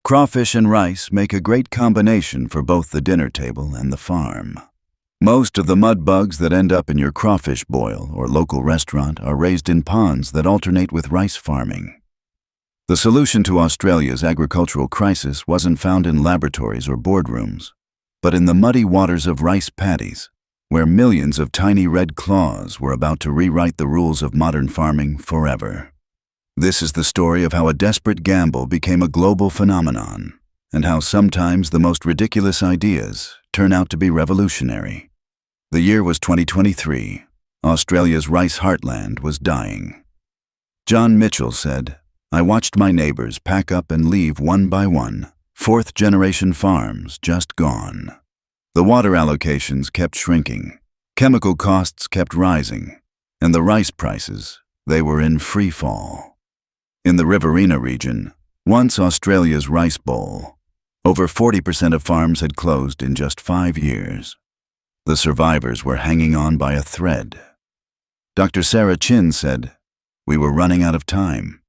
Crawfish and rice make a great combination for both the dinner table and the farm. Most of the mud bugs that end up in your crawfish boil or local restaurant are raised in ponds that alternate with rice farming. The solution to Australia's agricultural crisis wasn't found in laboratories or boardrooms, but in the muddy waters of rice paddies, where millions of tiny red claws were about to rewrite the rules of modern farming forever. This is the story of how a desperate gamble became a global phenomenon, and how sometimes the most ridiculous ideas turn out to be revolutionary. The year was 2023. Australia's rice heartland was dying. John Mitchell said, "I watched my neighbors pack up and leave one by one, fourth-generation farms just gone. The water allocations kept shrinking, chemical costs kept rising, and the rice prices, they were in free fall." In the Riverina region, once Australia's rice bowl, over 40% of farms had closed in just 5 years. The survivors were hanging on by a thread. Dr. Sarah Chin said, "We were running out of time.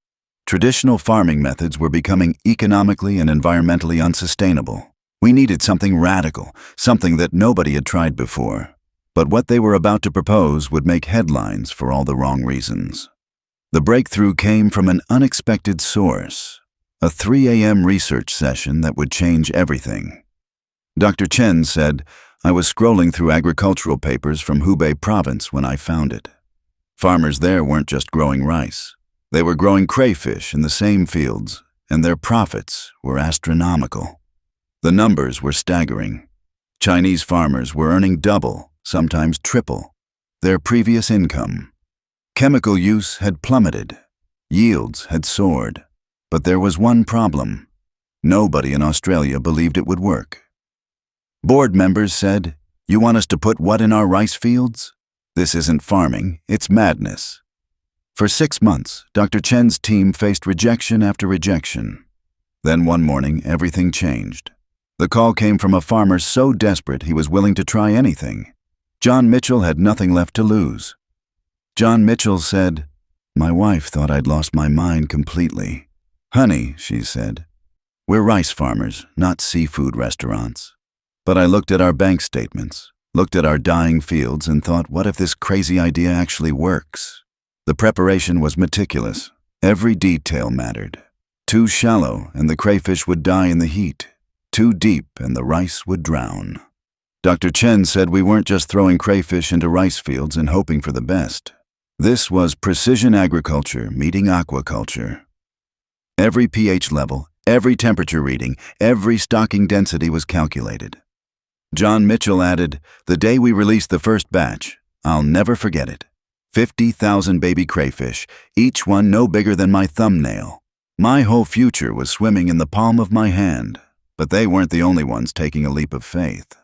Traditional farming methods were becoming economically and environmentally unsustainable. We needed something radical, something that nobody had tried before. But what they were about to propose would make headlines for all the wrong reasons." The breakthrough came from an unexpected source, a 3 a.m. research session that would change everything. Dr. Chen said, "I was scrolling through agricultural papers from Hubei province when I found it. Farmers there weren't just growing rice. They were growing crayfish in the same fields, and their profits were astronomical. The numbers were staggering. Chinese farmers were earning double, sometimes triple, their previous income. Chemical use had plummeted. Yields had soared. But there was one problem. Nobody in Australia believed it would work. Board members said, "You want us to put what in our rice fields? This isn't farming, it's madness." For 6 months, Dr. Chen's team faced rejection after rejection. Then one morning, everything changed. The call came from a farmer so desperate he was willing to try anything. John Mitchell had nothing left to lose. John Mitchell said, "My wife thought I'd lost my mind completely. Honey," she said, "we're rice farmers, not seafood restaurants." But I looked at our bank statements, looked at our dying fields, and thought, what if this crazy idea actually works? The preparation was meticulous. Every detail mattered. Too shallow, and the crayfish would die in the heat. Too deep, and the rice would drown. Dr. Chen said we weren't just throwing crayfish into rice fields and hoping for the best. This was precision agriculture meeting aquaculture. Every pH level, every temperature reading, every stocking density was calculated. John Mitchell added, "The day we released the first batch, I'll never forget it. 50,000 baby crayfish, each one no bigger than my thumbnail. My whole future was swimming in the palm of my hand, but they weren't the only ones taking a leap of faith."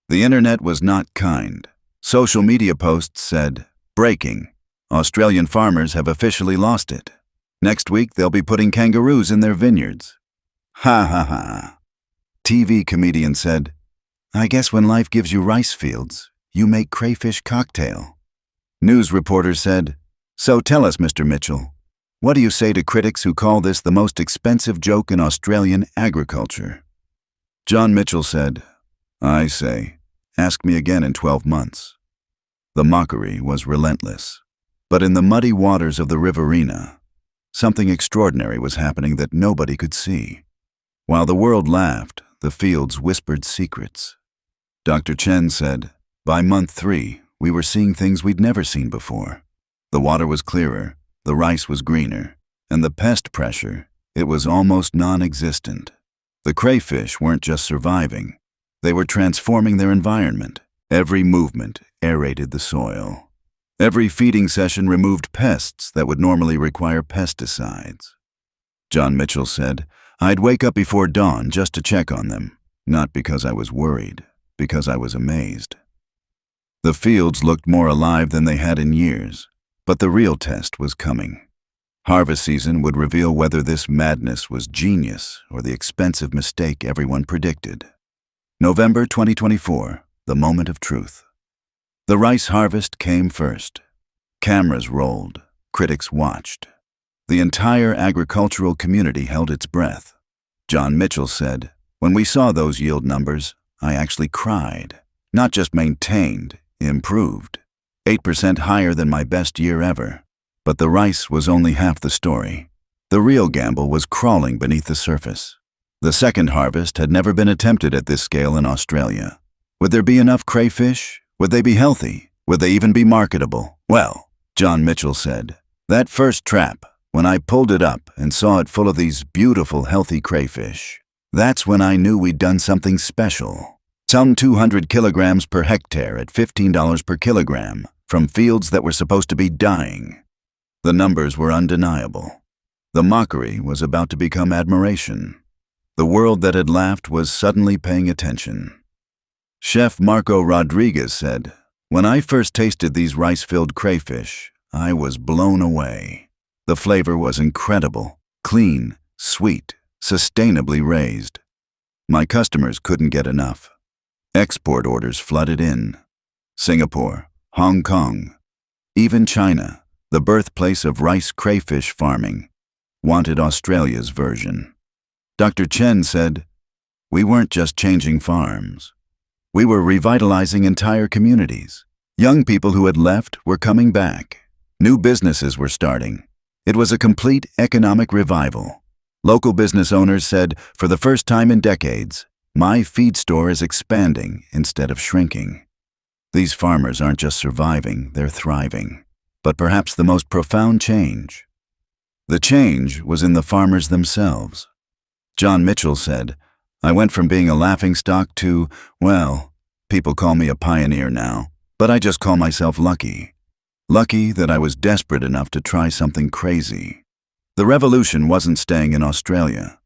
The internet was not kind. Social media posts said, "Breaking. Australian farmers have officially lost it. Next week they'll be putting kangaroos in their vineyards." Ha ha ha. TV comedian said, "I guess when life gives you rice fields, you make crayfish cocktail." News reporter said, "So tell us, Mr. Mitchell, what do you say to critics who call this the most expensive joke in Australian agriculture?" John Mitchell said, "I say, ask me again in 12 months. The mockery was relentless. But in the muddy waters of the Riverina, something extraordinary was happening that nobody could see. While the world laughed, the fields whispered secrets. Dr. Chen said, "By month 3, we were seeing things we'd never seen before. The water was clearer, the rice was greener, and the pest pressure, it was almost non-existent. The crayfish weren't just surviving, they were transforming their environment. Every movement aerated the soil. Every feeding session removed pests that would normally require pesticides." John Mitchell said, "I'd wake up before dawn just to check on them, not because I was worried, because I was amazed." The fields looked more alive than they had in years, but the real test was coming. Harvest season would reveal whether this madness was genius or the expensive mistake everyone predicted. November 2024, the moment of truth. The rice harvest came first. Cameras rolled, critics watched. The entire agricultural community held its breath. John Mitchell said, "When we saw those yield numbers, I actually cried. Not just maintained, improved. 8% higher than my best year ever." But the rice was only half the story. The real gamble was crawling beneath the surface. The second harvest had never been attempted at this scale in Australia. Would there be enough crayfish? Would they be healthy? Would they even be marketable? "Well," John Mitchell said, "that first trap, when I pulled it up and saw it full of these beautiful, healthy crayfish, that's when I knew we'd done something special. Some 200 kilograms per hectare at $15 per kilogram from fields that were supposed to be dying." The numbers were undeniable. The mockery was about to become admiration. The world that had laughed was suddenly paying attention. Chef Marco Rodriguez said, "When I first tasted these rice-filled crayfish, I was blown away. The flavor was incredible, clean, sweet, sustainably raised. My customers couldn't get enough. Export orders flooded in. Singapore, Hong Kong, even China, the birthplace of rice crayfish farming, wanted Australia's version." Dr. Chen said, "We weren't just changing farms. We were revitalizing entire communities. Young people who had left were coming back. New businesses were starting. It was a complete economic revival. Local business owners said, for the first time in decades, my feed store is expanding instead of shrinking." These farmers aren't just surviving, they're thriving. But perhaps the most profound change. The change was in the farmers themselves. John Mitchell said, "I went from being a laughingstock to, well, people call me a pioneer now, but I just call myself lucky. Lucky that I was desperate enough to try something crazy." The revolution wasn't staying in Australia.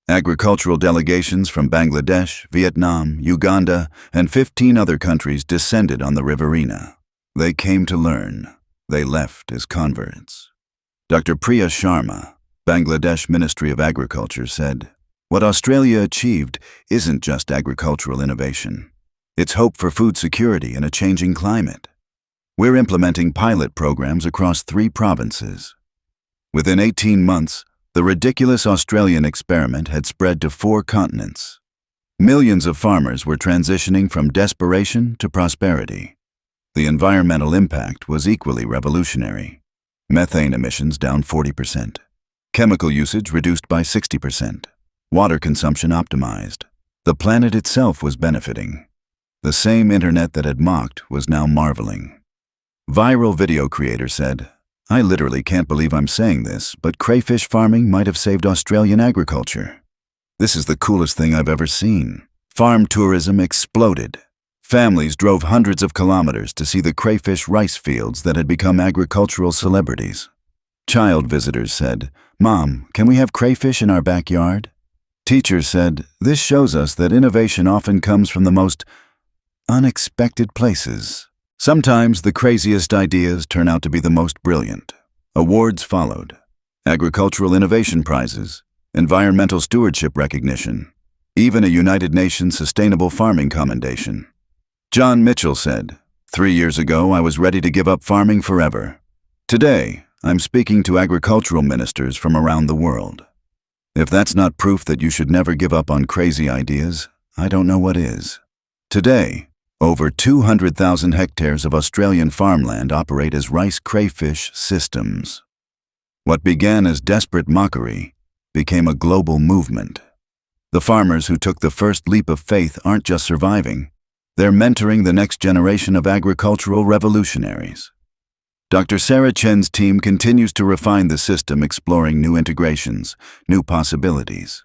Agricultural delegations from Bangladesh, Vietnam, Uganda, and 15 other countries descended on the Riverina. They came to learn. They left as converts. Dr. Priya Sharma, Bangladesh Ministry of Agriculture, said, "What Australia achieved isn't just agricultural innovation. It's hope for food security in a changing climate. We're implementing pilot programs across 3 provinces." Within 18 months, the ridiculous Australian experiment had spread to 4 continents. Millions of farmers were transitioning from desperation to prosperity. The environmental impact was equally revolutionary. Methane emissions down 40%. Chemical usage reduced by 60%. Water consumption optimized. The planet itself was benefiting. The same internet that had mocked was now marveling. Viral video creator said, "I literally can't believe I'm saying this, but crayfish farming might have saved Australian agriculture. This is the coolest thing I've ever seen." Farm tourism exploded. Families drove hundreds of kilometers to see the crayfish rice fields that had become agricultural celebrities. Child visitors said, "Mom, can we have crayfish in our backyard?" Teachers said, "This shows us that innovation often comes from the most unexpected places." Sometimes the craziest ideas turn out to be the most brilliant. Awards followed. Agricultural innovation prizes, environmental stewardship recognition, even a United Nations Sustainable Farming Commendation. John Mitchell said, 3 years ago I was ready to give up farming forever. Today, I'm speaking to agricultural ministers from around the world. If that's not proof that you should never give up on crazy ideas, I don't know what is. Today, over 200,000 hectares of Australian farmland operate as rice crayfish systems. What began as desperate mockery became a global movement. The farmers who took the first leap of faith aren't just surviving, they're mentoring the next generation of agricultural revolutionaries. Dr. Sarah Chen's team continues to refine the system, exploring new integrations, new possibilities.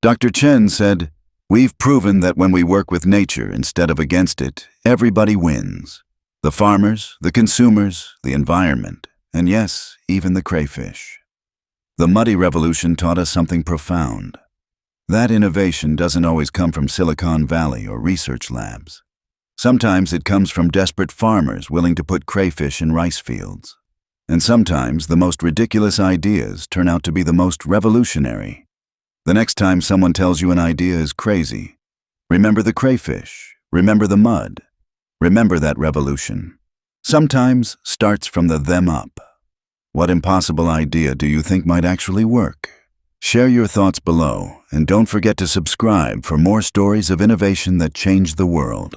Dr. Chen said, "We've proven that when we work with nature instead of against it, everybody wins. The farmers, the consumers, the environment, and yes, even the crayfish." The muddy revolution taught us something profound. That innovation doesn't always come from Silicon Valley or research labs. Sometimes it comes from desperate farmers willing to put crayfish in rice fields. And sometimes the most ridiculous ideas turn out to be the most revolutionary. The next time someone tells you an idea is crazy, remember the crayfish, remember the mud, remember that revolution. Sometimes starts from the them up. What impossible idea do you think might actually work? Share your thoughts below, and don't forget to subscribe for more stories of innovation that change the world.